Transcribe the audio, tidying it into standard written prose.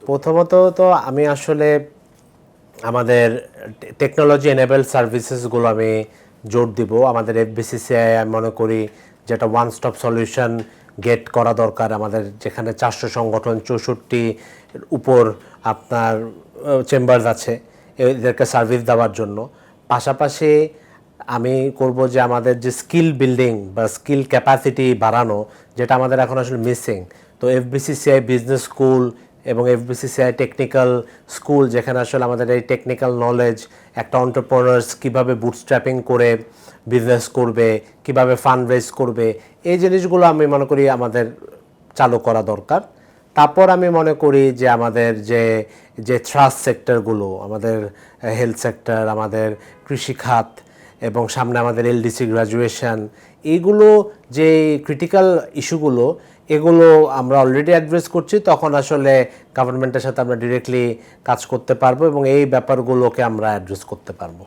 প্রথমত তো আমি আসলে আমাদের টেকনোলজি এনেবল সার্ভিসেসগুলো আমি জোর দিব। আমাদের এফবিসিসিআই আমি মনে করি যেটা ওয়ান স্টপ সলিউশন গেট করা দরকার। আমাদের যেখানে 400 সংগঠন 64 উপর আপনার চেম্বারস আছে এদেরকে সার্ভিস দেওয়ার জন্য। পাশাপাশি আমি করব যে আমাদের যে স্কিল বিল্ডিং বা স্কিল ক্যাপাসিটি বাড়ানো, যেটা আমাদের এখন আসলে মিসিং। তো এফবিসিসিআই বিজনেস স্কুল এবং এফবিসিসিআই টেকনিক্যাল স্কুল, যেখানে আসলে আমাদের এই টেকনিক্যাল নলেজ একটা এন্টারপ্রেনার্স কীভাবে বুটস্ট্র্যাপিং করে বিজনেস করবে, কিভাবে ফান্ড রেজ করবে, এই জিনিসগুলো আমি মনে করি আমাদের চালু করা দরকার। তারপর আমি মনে করি যে আমাদের যে যে ট্রাস্ট সেক্টরগুলো, আমাদের হেলথ সেক্টর, আমাদের কৃষিখাত এবং সামনে আমাদের এলডিসি গ্র্যাজুয়েশন, এইগুলো যে ক্রিটিক্যাল ইস্যুগুলো, এগুলো আমরা অলরেডি অ্যাড্রেস করছি। তখন আসলে গভর্নমেন্টের সাথে আমরা ডিরেক্টলি কাজ করতে পারবো এবং এই ব্যাপারগুলোকে আমরা অ্যাড্রেস করতে পারবো।